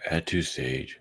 Add to stage.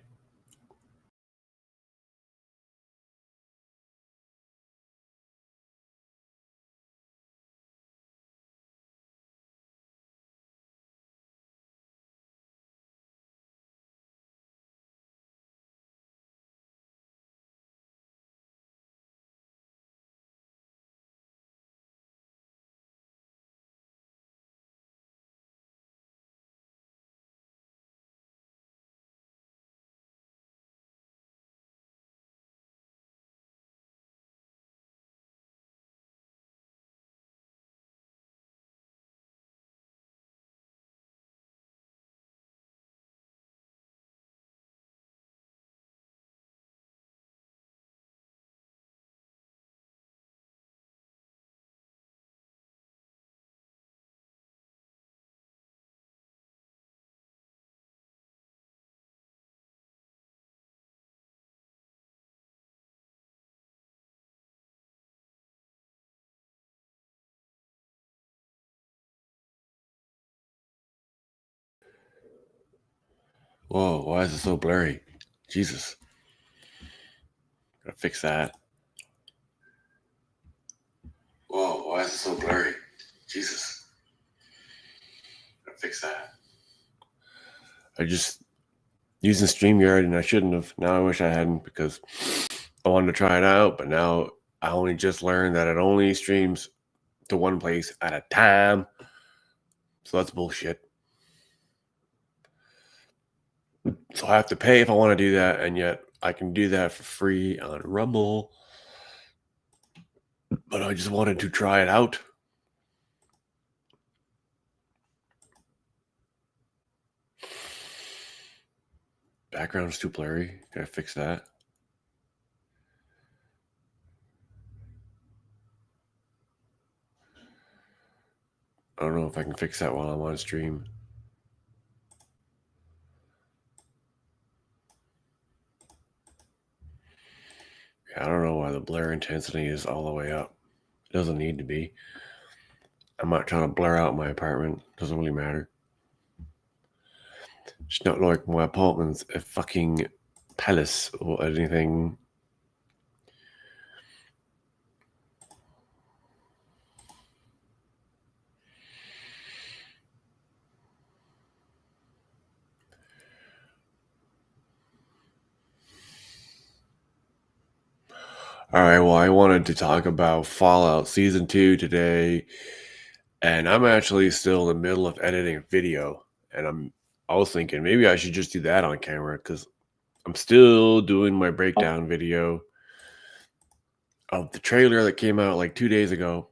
Whoa, why is it so blurry? Jesus. Gotta fix that. Whoa, why is it so blurry? Jesus. Gotta fix that. I just using StreamYard and I shouldn't have. Now I wish I hadn't because I wanted to try it out, but now I only just learned that it only streams to one place at a time. So that's bullshit. So I have to pay if I want to do that, and yet I can do that for free on Rumble. But I just wanted to try it out. Background's too blurry. Gotta fix that. I don't know if I can fix that while I'm on stream. I don't know why the blur intensity is all the way up. It doesn't need to be. I'm not trying to blur out my apartment. Doesn't really matter. It's not like my apartment's a fucking palace or anything. All right, well, I wanted to talk about Fallout Season 2 today, and I'm actually still in the middle of editing a video, and I was thinking maybe I should just do that on camera because I'm still doing my breakdown video of the trailer that came out like 2 days ago.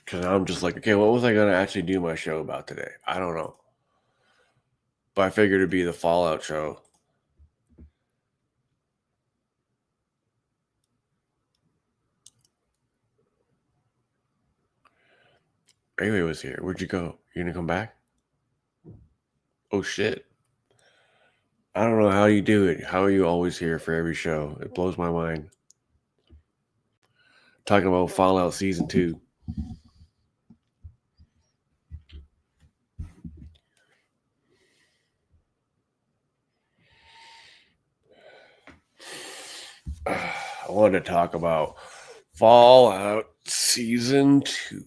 Because I'm just like, okay, what was I going to actually do my show about today? I don't know. But I figured it'd be the Fallout show. Rayway was here. Where'd you go? You gonna come back? Oh shit. I don't know how you do it. How are you always here for every show? It blows my mind. Talking about Fallout Season 2. I wanted to talk about Fallout Season 2.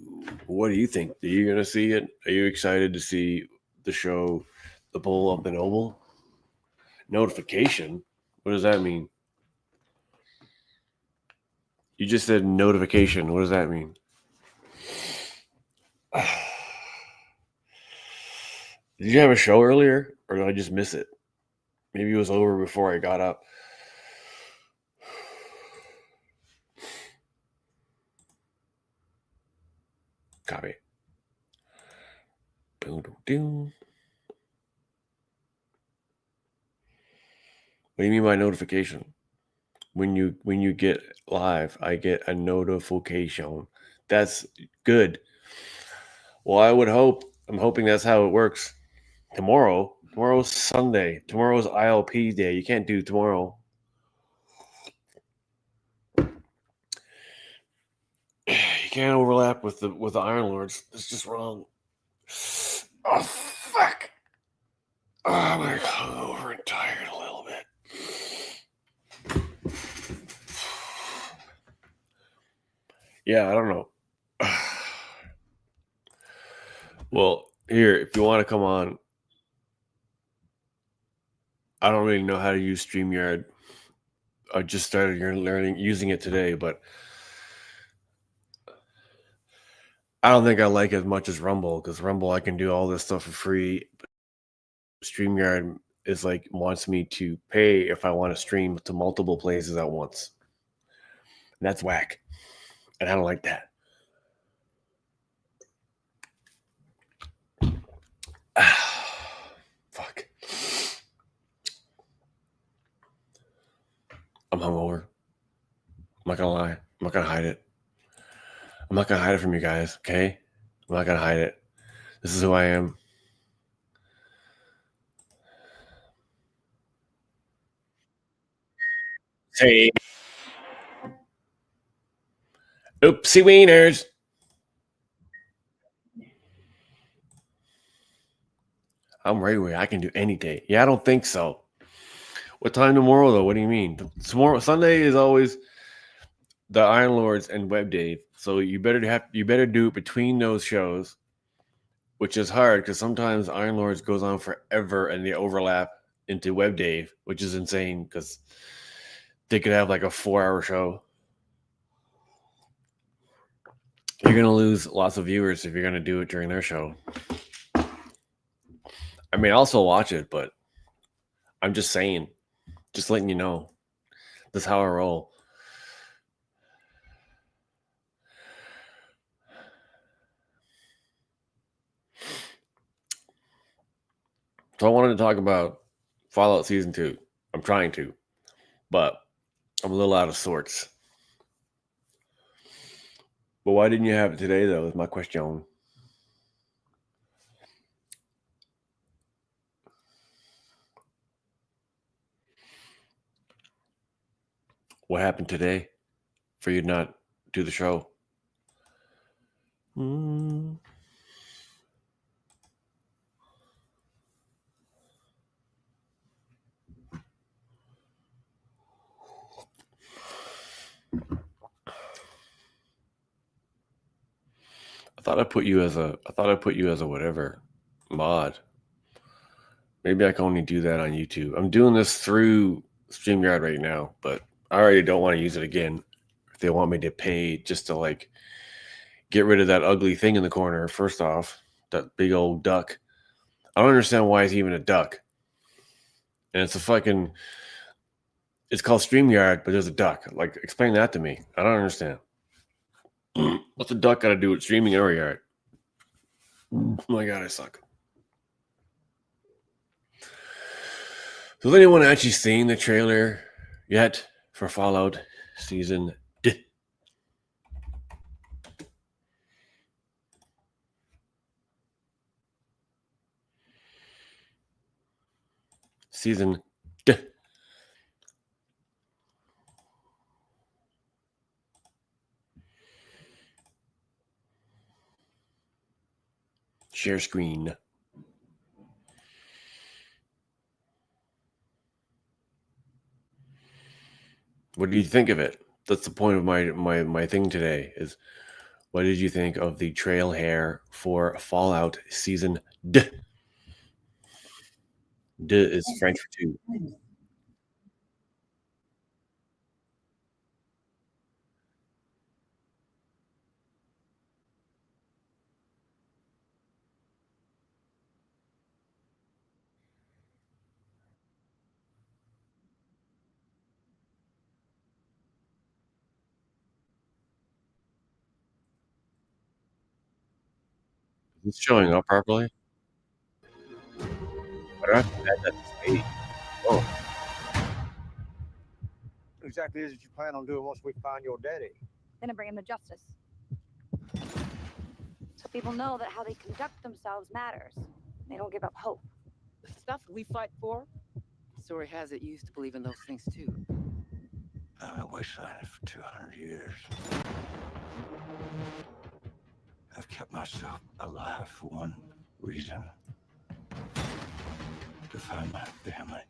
What do you think? Are you going to see it? Are you excited to see the show, The Bull of the Noble? Notification? What does that mean? You just said notification. What does that mean? Did you have a show earlier, or did I just miss it? Maybe it was over before I got up. Copy. Boom, boom, boom. What do you mean by notification? When you get live, I get a notification. That's good. Well, I'm hoping that's how it works. Tomorrow's Sunday. Tomorrow's ILP day. You can't do tomorrow. You can't overlap with the Iron Lords. It's just wrong. Oh fuck! Oh, I'm like hungover and tired a little bit. Yeah, I don't know. Well, here, if you want to come on, I don't really know how to use StreamYard. I just started using it today, but I don't think I like it as much as Rumble, because Rumble I can do all this stuff for free. But StreamYard is like wants me to pay if I want to stream to multiple places at once. And that's whack. And I don't like that. Fuck. I'm hungover. I'm not gonna lie. I'm not gonna hide it. I'm not gonna hide it from you guys, okay? I'm not gonna hide it. This is who I am. Hey. Oopsie wieners. I'm right away. I can do any day. Yeah, I don't think so. What time tomorrow, though? What do you mean? Tomorrow, Sunday is always the Iron Lords and Web Dave. So you better do it between those shows, which is hard because sometimes Iron Lords goes on forever and they overlap into Web Dave, which is insane because they could have like a 4-hour show. You're gonna lose lots of viewers if you're gonna do it during their show. I mean, I'll still watch it, but I'm just saying, just letting you know, that's how I roll. So I wanted to talk about Fallout Season 2. I'm trying to, but I'm a little out of sorts. But why didn't you have it today, though, is my question. What happened today for you to not do the show? I thought I put you as a whatever mod. Maybe I can only do that on YouTube. I'm doing this through StreamYard right now, but I already don't want to use it again. If they want me to pay just to like get rid of that ugly thing in the corner, first off, that big old duck. I don't understand why it's even a duck. And it's called StreamYard, but there's a duck. Like, explain that to me. I don't understand. What's a duck got to do with streaming in our yard? Oh my God, I suck. So has anyone actually seen the trailer yet for Fallout Season D? Season D. Share screen. What did you think of it? That's the point of my thing today is what did you think of the trail hair for Fallout Season D? D is French for two. Is it showing up properly? But I have to add that to state. Oh, What exactly is it you plan on doing once we find your daddy? Gonna bring him to justice. So people know that how they conduct themselves matters. They don't give up hope. The stuff we fight for, story has it you used to believe in those things too. I wish I had for 200 years. I've kept myself alive for one reason. To find my family.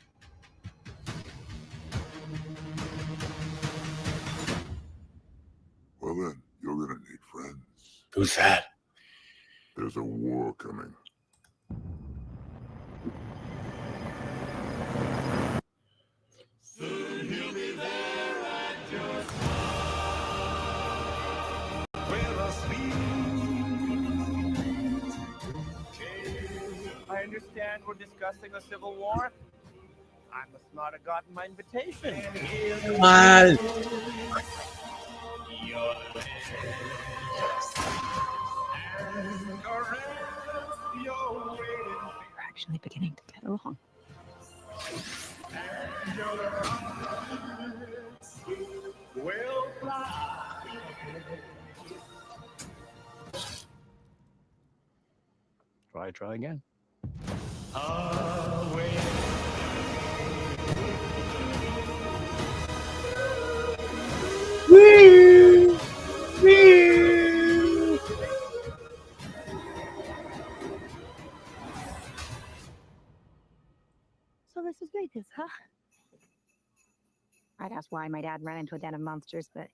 Well then, you're gonna need friends. Who's that? There's a war coming. Soon he'll be there at your side. With a sweet I understand we're discussing a civil war. I must not have gotten my invitation. Come on. We're actually beginning to get along. Will fly. Try again. Woo! Woo! So this is Vegas, huh? I'd ask why my dad ran into a den of monsters, but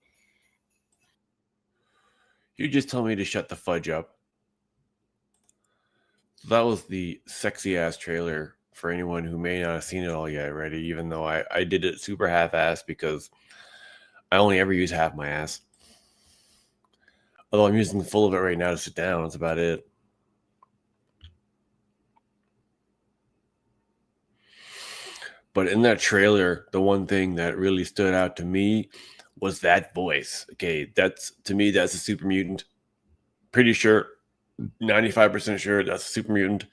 You just told me to shut the fudge up. So that was the sexy ass trailer for anyone who may not have seen it all yet already, even though I did it super half-assed because I only ever use half my ass. Although I'm using the full of it right now to sit down. That's about it. But in that trailer, the one thing that really stood out to me was that voice. Okay, to me, that's a super mutant. Pretty sure, 95% sure that's a super mutant.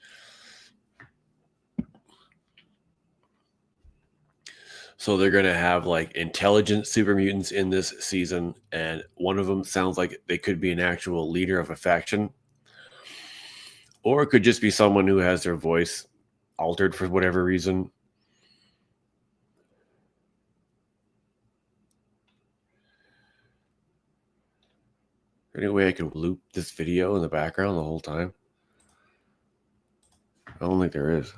So they're going to have like intelligent super mutants in this season. And one of them sounds like they could be an actual leader of a faction. Or it could just be someone who has their voice altered for whatever reason. Any way I could loop this video in the background the whole time? I don't think there is.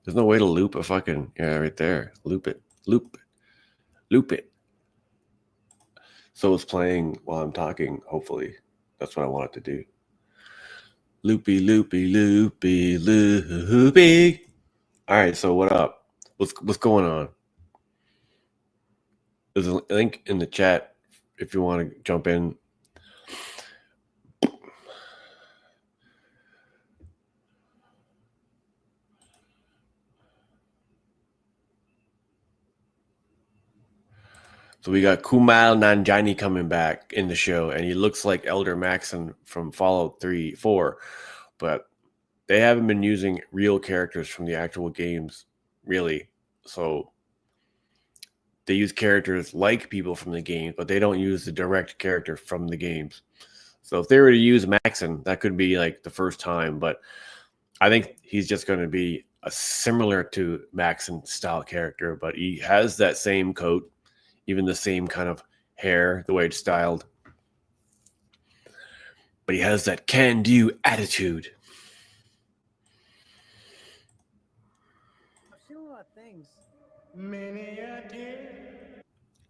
There's no way to loop a fucking, yeah, right there. Loop it. Loop it. Loop it. So it's playing while I'm talking, hopefully. That's what I want it to do. Loopy, loopy, loopy, loopy. All right, so what up? What's going on? There's a link in the chat if you want to jump in. So we got Kumail Nanjiani coming back in the show, and he looks like Elder Maxon from Fallout 4, but they haven't been using real characters from the actual games, really. So they use characters like people from the game, but they don't use the direct character from the games. So if they were to use Maxon, that could be like the first time, but I think he's just going to be a similar to Maxon style character, but he has that same coat, even the same kind of hair, the way it's styled. But he has that can-do attitude. I've seen a lot of things.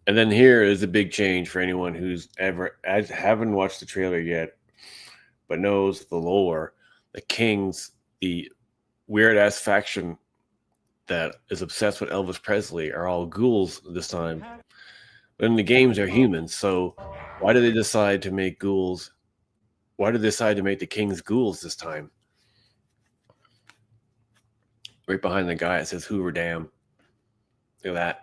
And then here is a big change for anyone who's haven't watched the trailer yet, but knows the lore. The Kings, the weird-ass faction that is obsessed with Elvis Presley, are all ghouls this time. But in the games, they're humans. So why did they decide to make ghouls? Why did they decide to make the Kings ghouls this time? Right behind the guy, it says Hoover Dam. Look at that.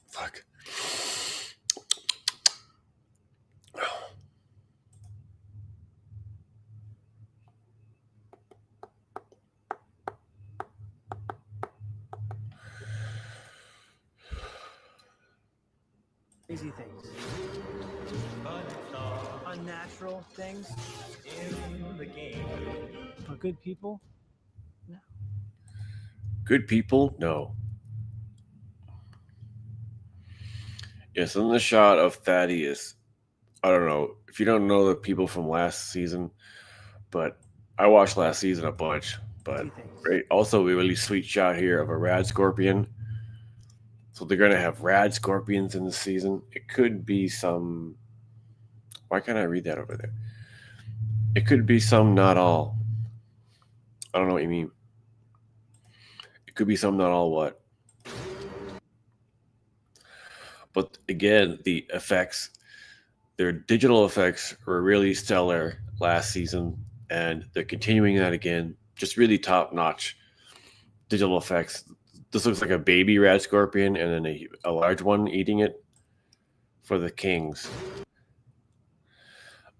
Fuck. Crazy things. Unnatural things in the game. For good people? Good people? No. Yes, in the shot of Thaddeus, I don't know if you don't know the people from last season, but I watched last season a bunch. But right, also a really sweet shot here of a rad scorpion. So they're gonna have rad scorpions in the season. It could be some. Why can't I read that over there? It could be some, not all. I don't know what you mean. It could be some, not all. What? But again, the effects, their digital effects were really stellar last season, and they're continuing that again. Just really top notch digital effects. This looks like a baby rat scorpion and then a large one eating it for the kings.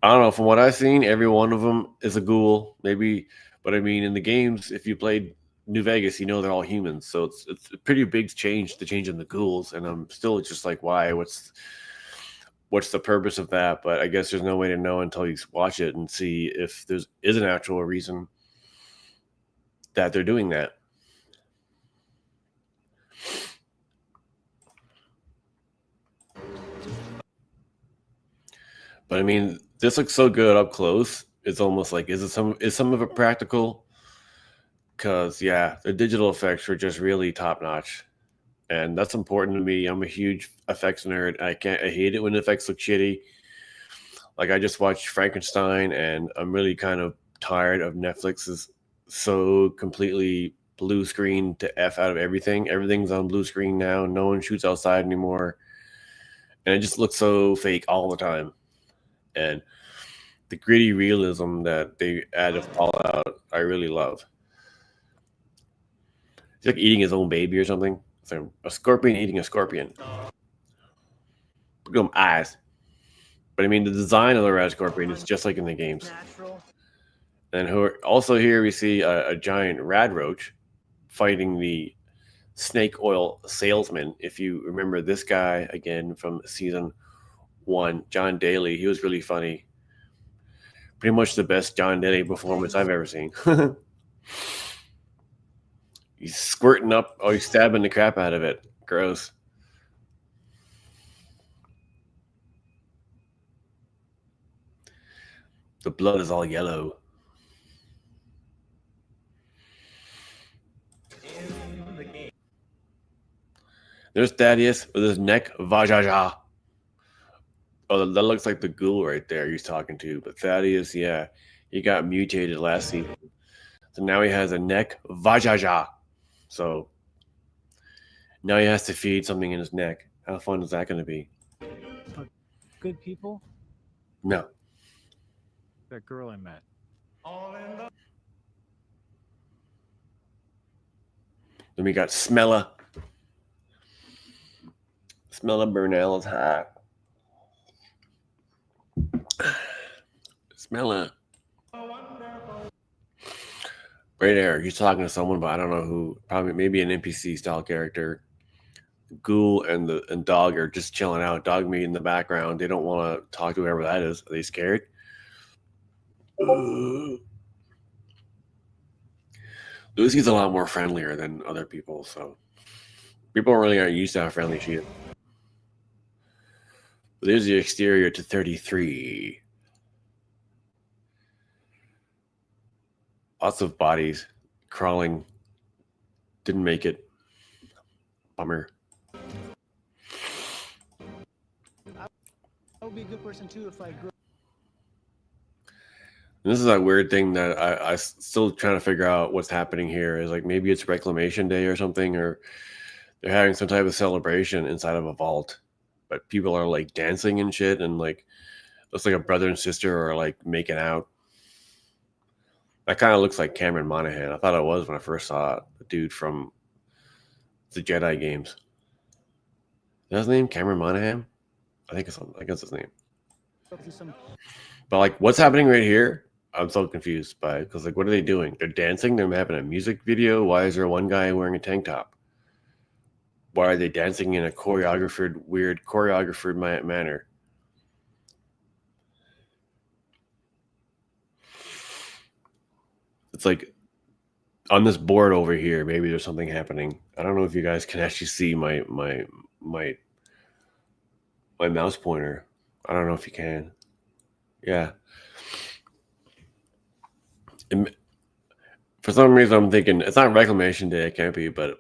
I don't know. From what I've seen, every one of them is a ghoul, maybe. But I mean, in the games, if you played New Vegas, you know they're all humans. So it's a pretty big change to change in the ghouls. And I'm still just like, why? What's the purpose of that? But I guess there's no way to know until you watch it and see if there is an actual reason that they're doing that. But I mean, this looks so good up close. It's almost like is some of it practical? Because yeah, the digital effects were just really top notch, and that's important to me. I'm a huge effects nerd. I hate it when effects look shitty. Like I just watched Frankenstein, and I'm really kind of tired of Netflix's so completely blue screen to F out of everything. Everything's on blue screen now. No one shoots outside anymore, and it just looks so fake all the time. And the gritty realism that they add to Fallout, I really love. It's like eating his own baby or something. It's like a scorpion eating a scorpion. Look at them eyes. But I mean, the design of the rat scorpion is just like in the games. And also here we see a giant rad roach fighting the snake oil salesman. If you remember this guy again from season 1, John Daly, he was really funny. Pretty much the best John Daly performance I've ever seen. He's squirting up. Oh, he's stabbing the crap out of it. Gross. The blood is all yellow. There's Thaddeus with his neck vajaja. Oh, that looks like the ghoul right there he's talking to. But Thaddeus, yeah, he got mutated last season. So now he has a neck vajaja. So now he has to feed something in his neck. How fun is that going to be? Good people? No. That girl I met. Then we got Smella. Smella Burnell is hot. Smella. Right there. He's talking to someone, but I don't know who. Probably maybe an NPC style character. Ghoul and Dog are just chilling out. Dog me in the background. They don't want to talk to whoever that is. Are they scared? Lucy's a lot more friendlier than other people, so people really aren't used to how friendly she is. But there's the exterior to 33. Lots of bodies crawling. Didn't make it. Bummer. I would be a good person too if I grew. And this is a weird thing that I still trying to figure out what's happening here. Is like maybe it's Reclamation Day or something, or they're having some type of celebration inside of a vault. But people are like dancing and shit, and like looks like a brother and sister are like making out. That kind of looks like Cameron Monaghan. I thought it was when I first saw it. The dude from the Jedi games. Is that his name? Cameron Monaghan? I think that's his name. But like, what's happening right here? I'm so confused by it because like, what are they doing? They're dancing. They're having a music video. Why is there one guy wearing a tank top? Why are they dancing in a weird choreographed manner? It's like on this board over here, maybe there's something happening. I don't know if you guys can actually see my my mouse pointer. I don't know if you can. Yeah. For some reason, I'm thinking it's not Reclamation Day. It can't be, but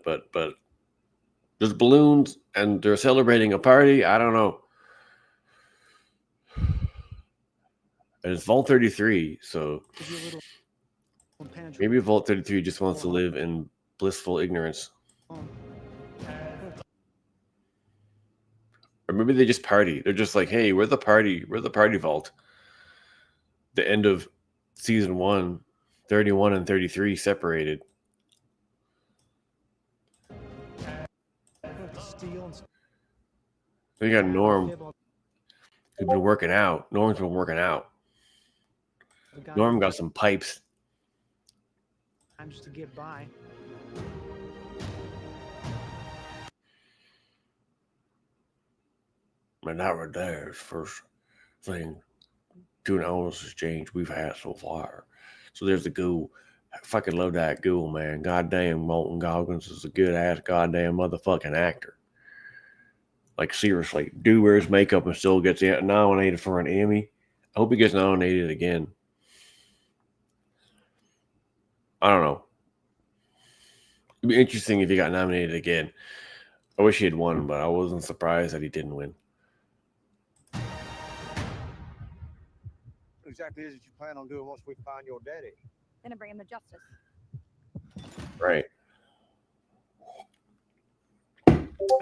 there's balloons and they're celebrating a party. I don't know. And it's Vault 33, so maybe Vault 33 just wants to live in blissful ignorance. Or maybe they just party. They're just like, hey, we're the party vault. The end of season 1, 31 and 33 separated. We got Norm, who's been working out. Norm's been working out. Norm got some pipes. I'm just to get by. And that right there is the first thing 2 hours has changed we've had so far. So there's the Ghoul. I fucking love that Ghoul, man. Goddamn, Molten Goggins is a good ass goddamn motherfucking actor. Like, seriously, dude wears makeup and still gets nominated for an Emmy. I hope he gets nominated again. I don't know. It'd be interesting if he got nominated again. I wish he had won, but I wasn't surprised that he didn't win. What exactly is it you plan on doing once we find your daddy? Gonna bring him to justice. Right.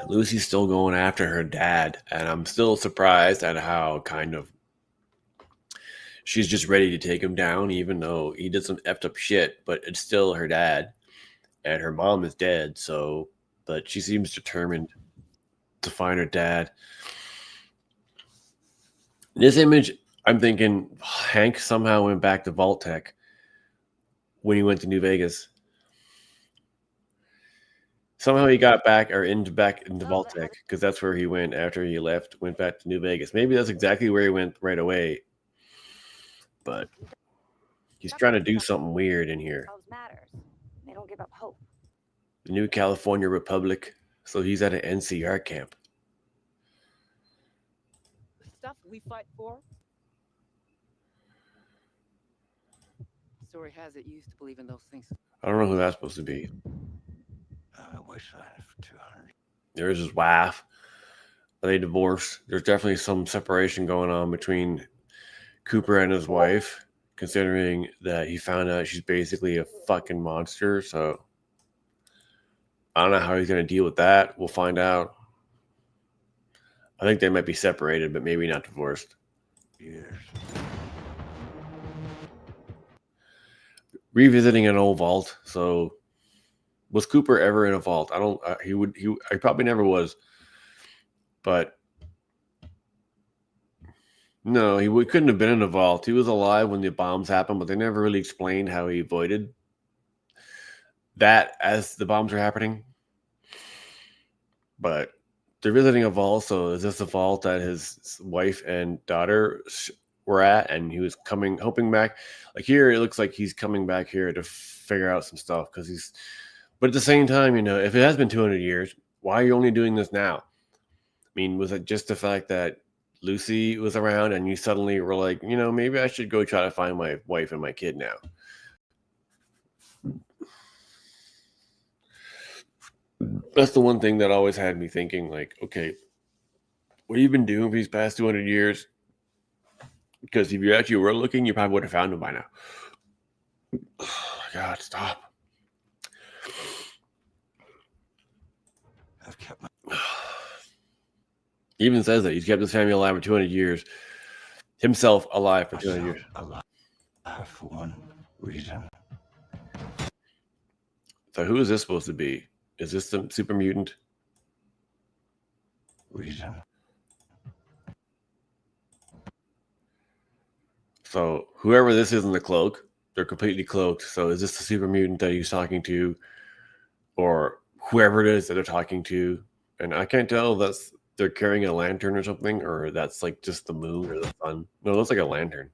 Lucy's still going after her dad, and I'm still surprised at how kind of she's just ready to take him down, even though he did some effed up shit, but it's still her dad, and her mom is dead, so, but she seems determined to find her dad. This image, I'm thinking Hank somehow went back to Vault Tech when he went to New Vegas. Somehow he got back into Vault Tech, because that's where he went after he went back to New Vegas. Maybe that's exactly where he went right away. But he's trying to do something weird in here. Matters. They don't give up hope. The New California Republic. So he's at an NCR camp. The stuff we fight for. Story has it you used to believe in those things. I don't know who that's supposed to be. I wish I had for 200. There's his wife. They divorced. There's definitely some separation going on between Cooper and his wife, considering that he found out she's basically a fucking monster. So I don't know how he's going to deal with that. We'll find out. I think they might be separated, but maybe not divorced. Years. Revisiting an old vault. So was Cooper ever in a vault? He probably never was. But no, he couldn't have been in a vault. He was alive when the bombs happened, but they never really explained how he avoided that as the bombs were happening. But they're visiting a vault, so is this a vault that his wife and daughter were at, and he was hoping back? Like here, it looks like he's coming back here to figure out some stuff, because but at the same time, if it has been 200 years, why are you only doing this now? I mean, was it just the fact that Lucy was around and you suddenly were like, maybe I should go try to find my wife and my kid now? That's the one thing that always had me thinking, like, okay, what have you been doing for these past 200 years? Because if you actually were looking, you probably would have found him by now. Oh, my God, stop. I've kept my... He even says that he's kept his family alive for 200 years. Himself alive for 200 years. Alive for one reason. So who is this supposed to be? Is this the super mutant? Reason. So whoever this is in the cloak, they're completely cloaked. So is this the super mutant that he's talking to? Or whoever it is that they're talking to? And I can't tell if they're carrying a lantern or something, or that's like just the moon or the sun. No, it looks like a lantern.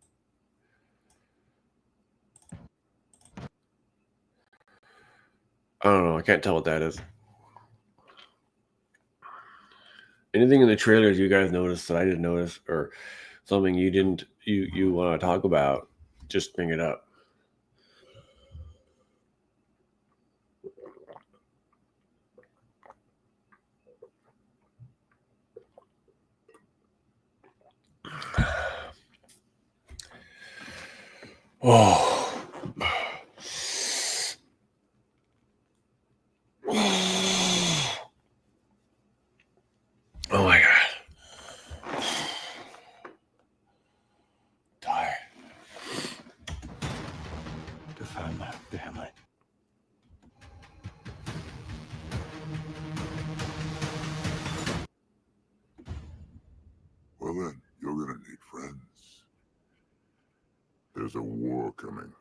I don't know. I can't tell what that is. Anything in the trailers you guys noticed that I didn't notice, or something you want to talk about, just bring it up. Oh. Oh my god. Tired. To find my family. Well then, you're gonna need friends. There's a war coming.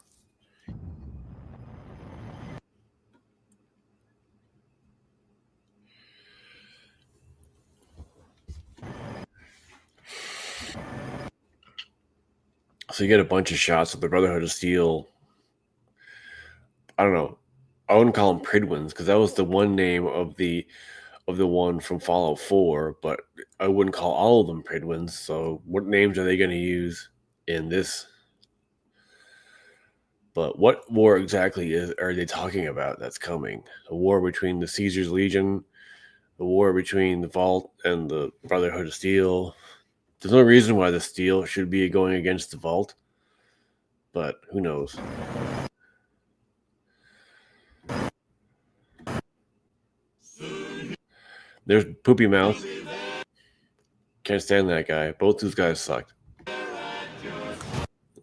So you get a bunch of shots of the Brotherhood of Steel. I don't know. I wouldn't call them Pridwins because that was the one name of the one from Fallout 4, but I wouldn't call all of them Pridwins. So what names are they going to use in this? But what war exactly are they talking about that's coming? A war between the Caesar's Legion, the war between the Vault and the Brotherhood of Steel. There's no reason why the Steel should be going against the Vault, but who knows? There's Poopy Mouth. Can't stand that guy. Both those guys sucked.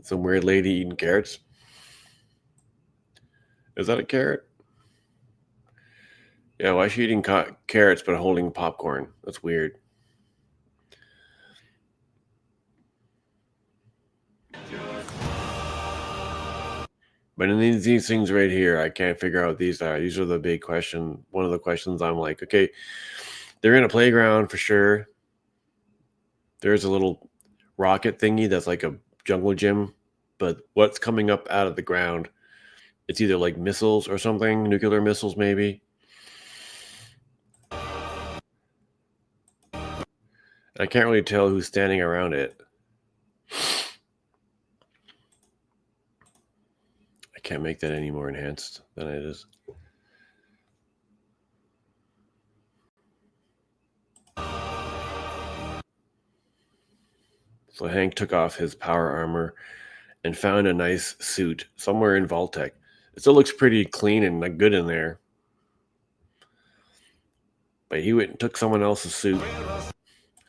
Some weird lady eating carrots. Is that a carrot? Yeah, why is she eating carrots but holding popcorn? That's weird. But in these things right here, I can't figure out what these are. These are the big question. One of the questions I'm like, okay, they're in a playground for sure. There's a little rocket thingy that's like a jungle gym, but what's coming up out of the ground? It's either like missiles or something, nuclear missiles maybe. I can't really tell who's standing around it. I can't make that any more enhanced than it is. So Hank took off his power armor and found a nice suit somewhere in Vault-Tec. It still looks pretty clean and good in there. But he went and took someone else's suit.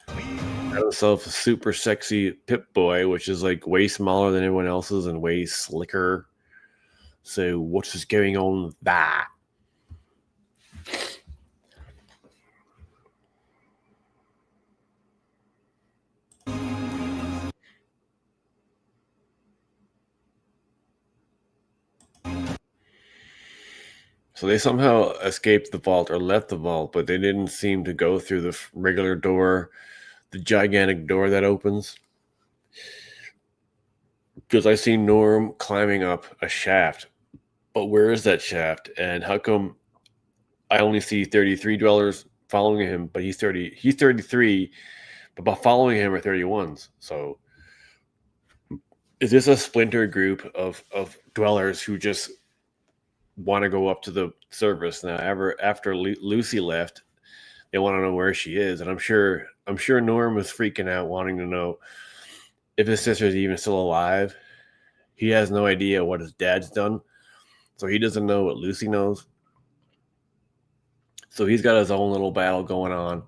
Got himself a super sexy Pip-Boy, which is like way smaller than everyone else's and way slicker. So what's just going on with that? So they somehow escaped the vault or left the vault, but they didn't seem to go through the regular door, the gigantic door that opens. Because I see Norm climbing up a shaft. But where is that shaft? And how come I only see 33 dwellers following him, but he's 33, but by following him are 31s. So is this a splinter group of dwellers who just want to go up to the surface now? After Lucy left, they want to know where she is, and I'm sure Norm was freaking out, wanting to know if his sister's even still alive. He has no idea what his dad's done, so he doesn't know what Lucy knows. So he's got his own little battle going on,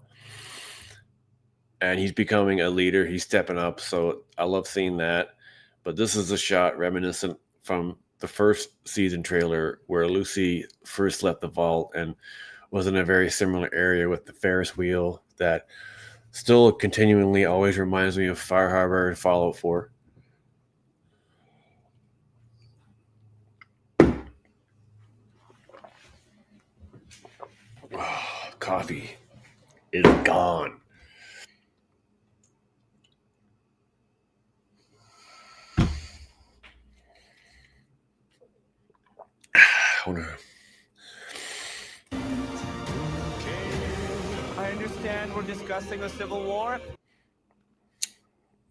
and he's becoming a leader. He's stepping up, so I love seeing that. But this is a shot reminiscent from the first season trailer where Lucy first left the vault and was in a very similar area with the Ferris wheel that still continually always reminds me of Fire Harbor and Fallout 4. Coffee is gone. I understand we're discussing the Civil War.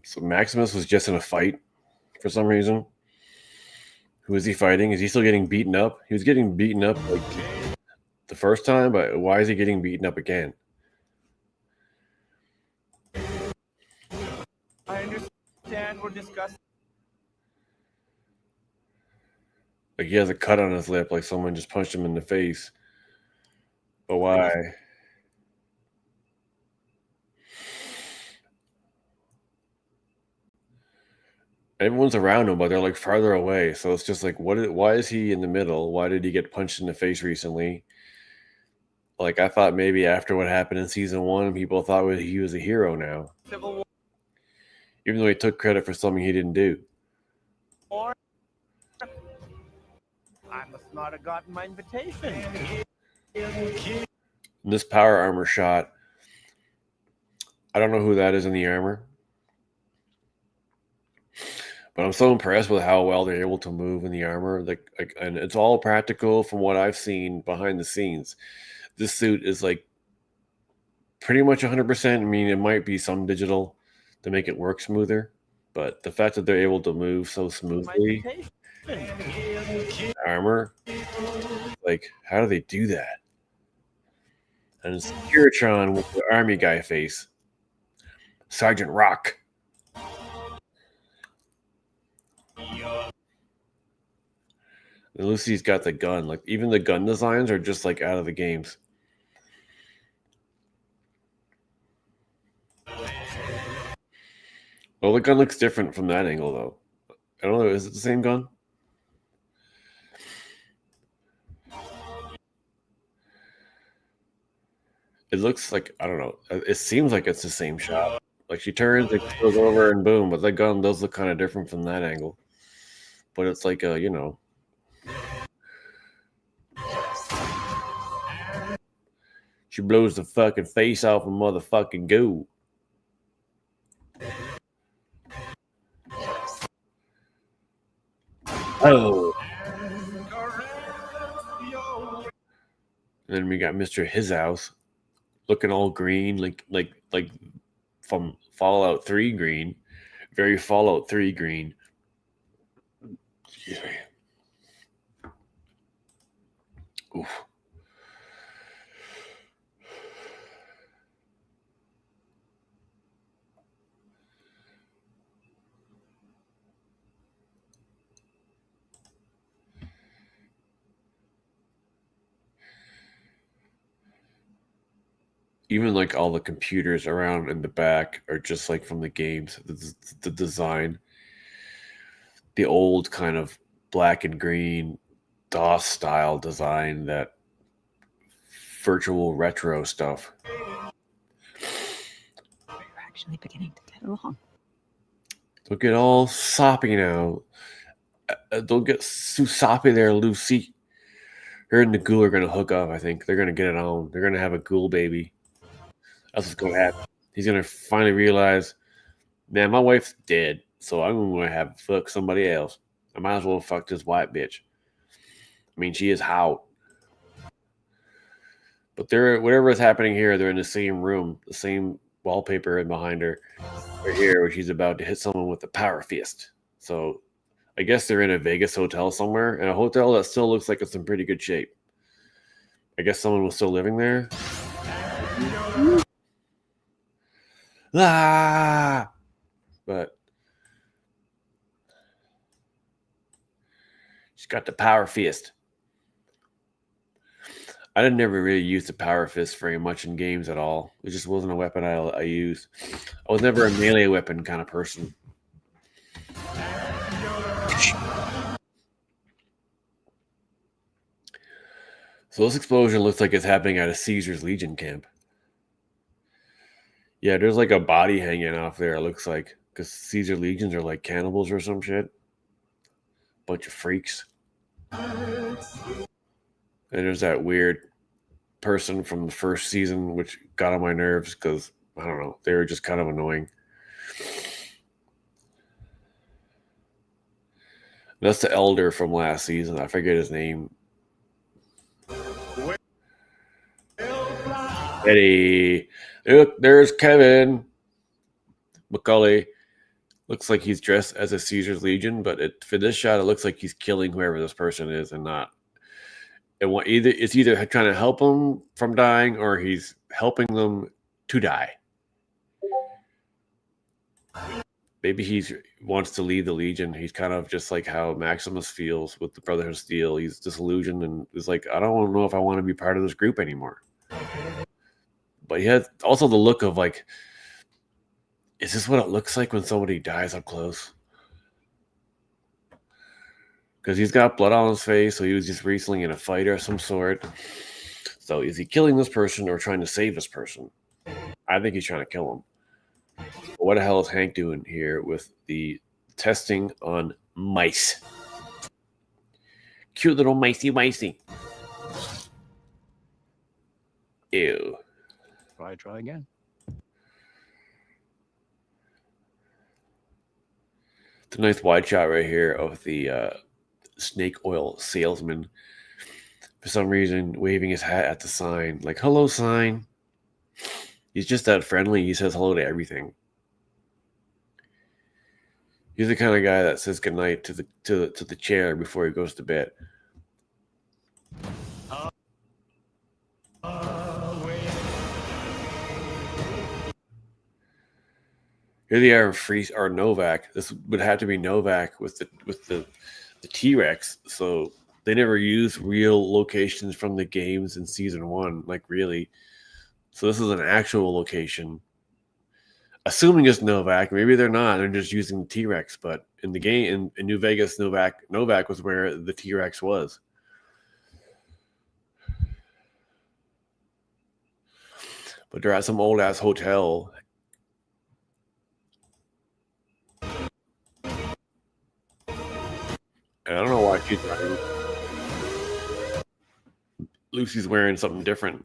So Maximus was just in a fight for some reason. Who is he fighting? Is he still getting beaten up? He was getting beaten up like the first time, but why is he getting beaten up again? I understand we're discussing. Like he has a cut on his lip, like someone just punched him in the face. But why? Everyone's around him, but they're like farther away. So it's just like, why is he in the middle? Why did he get punched in the face recently? Like I thought maybe after what happened in season 1, people thought he was a hero now. Civil Even though he took credit for something he didn't do. War. I must not have gotten my invitation. And this power armor shot, I don't know who that is in the armor. But I'm so impressed with how well they're able to move in the armor. Like, and it's all practical from what I've seen behind the scenes. This suit is like pretty much 100%. I mean, it might be some digital to make it work smoother, but the fact that they're able to move so smoothly, armor, like how do they do that? And it's Kiratron with the army guy face, Sergeant Rock. And Lucy's got the gun. Like even the gun designs are just like out of the games. Well, the gun looks different from that angle, though. I don't know. Is it the same gun? It looks like, I don't know. It seems like it's the same shot. Like she turns, it goes over, and boom. But the gun does look kind of different from that angle. But it's like a, she blows the fucking face off a motherfucking Ghoul. Oh. And then we got Mr. His House looking all green, like from Fallout 3 green. Very Fallout 3 green. Excuse me. Oof. Even like all the computers around in the back are just like from the games. The design, the old kind of black and green DOS style design, that virtual retro stuff. We're actually beginning to get along. Don't get all soppy now. Don't get too soppy there, Lucy. Her and the Ghoul are going to hook up, I think. They're going to get it on. They're going to have a Ghoul baby. That's what's going to happen. He's going to finally realize, man, my wife's dead, so I'm going to have to fuck somebody else. I might as well fuck this white bitch. I mean, she is hot. But they're, whatever is happening here, they're in the same room, the same wallpaper and behind her. Right here, where she's about to hit someone with a power fist. So I guess they're in a Vegas hotel somewhere, and a hotel that still looks like it's in pretty good shape. I guess someone was still living there. Ah! But she's got the power fist. I didn't never really use the power fist very much in games at all. It just wasn't a weapon I used. I was never a melee weapon kind of person. So this explosion looks like it's happening at a Caesar's Legion camp. Yeah, there's like a body hanging off there, it looks like. Because Caesar Legions are like cannibals or some shit. Bunch of freaks. And there's that weird person from the first season, which got on my nerves because, I don't know, they were just kind of annoying. That's the elder from last season. I forget his name. Eddie. Look, there's Kevin. Macaulay. Looks like he's dressed as a Caesar's Legion, but for this shot, it looks like he's killing whoever this person is and not. It's either trying to help them from dying or he's helping them to die. Maybe he wants to leave the Legion. He's kind of just like how Maximus feels with the Brotherhood of Steel. He's disillusioned and is like, I don't know if I want to be part of this group anymore. But he has also the look of like, is this what it looks like when somebody dies up close? Because he's got blood on his face, so he was just recently in a fight of some sort. So is he killing this person or trying to save this person? I think he's trying to kill him. What the hell is Hank doing here with the testing on mice? Cute little micey. Ew. Try again. It's a nice wide shot right here of the snake oil salesman. For some reason, waving his hat at the sign. Like, hello, sign. He's just that friendly. He says hello to everything. He's the kind of guy that says goodnight to the chair before he goes to bed. Here they are, or Novak. This would have to be Novak with the T-Rex. So they never used real locations from the games in season 1, like really. So this is an actual location. Assuming it's Novak, maybe they're not. They're just using the T-Rex. But in the game in New Vegas, Novak was where the T-Rex was. But they're at some old ass hotel. And I don't know why she's wearing. Lucy's wearing something different.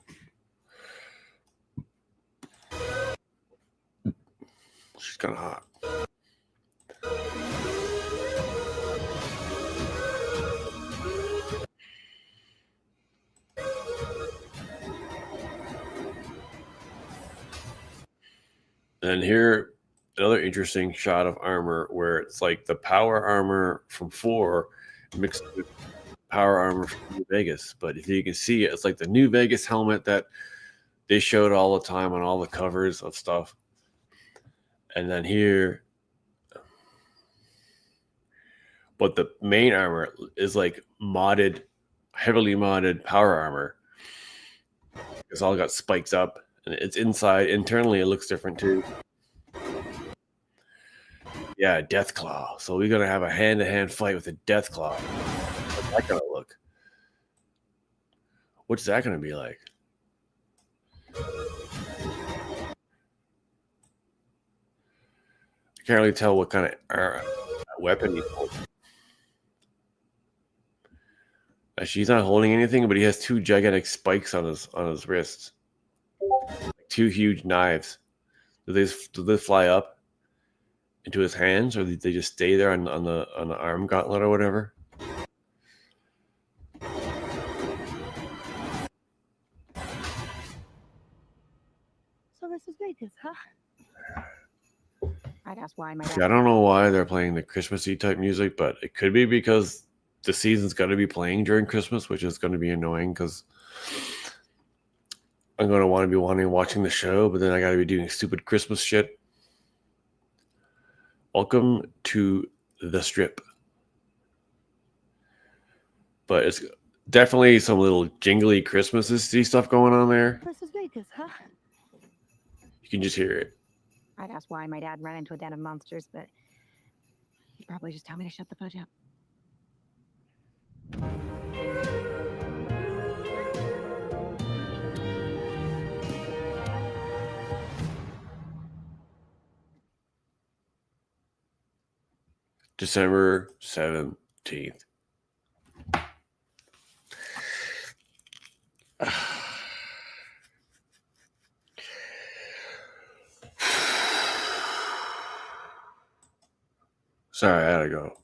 She's kind of hot. And here, another interesting shot of armor where it's like the power armor from 4 mixed with power armor from New Vegas. But if you can see, it's like the New Vegas helmet that they showed all the time on all the covers of stuff. And then here, but the main armor is like modded, heavily modded power armor. It's all got spikes up, and it's inside. Internally, it looks different too. Yeah, Deathclaw. So we're gonna have a hand-to-hand fight with a Deathclaw. What's that gonna look? What's that gonna be like? I can't really tell what kind of weapon he's holding. She's not holding anything, but he has 2 gigantic spikes on his wrists. 2 huge knives. Do they fly up into his hands, or do they just stay there on the arm gauntlet or whatever? So this is Vegas, huh? I'd ask why my Yeah, I don't know why they're playing the Christmassy type music, but it could be because the season's going to be playing during Christmas, which is going to be annoying because I'm going to want to be watching the show, but then I got to be doing stupid Christmas shit. Welcome to the strip. But it's definitely some little jingly Christmassy stuff going on there. This is Vegas, huh? You can just hear it. I'd ask why my dad ran into a den of monsters, but he'd probably just tell me to shut the fudge up. December 17th. Sorry, I gotta go.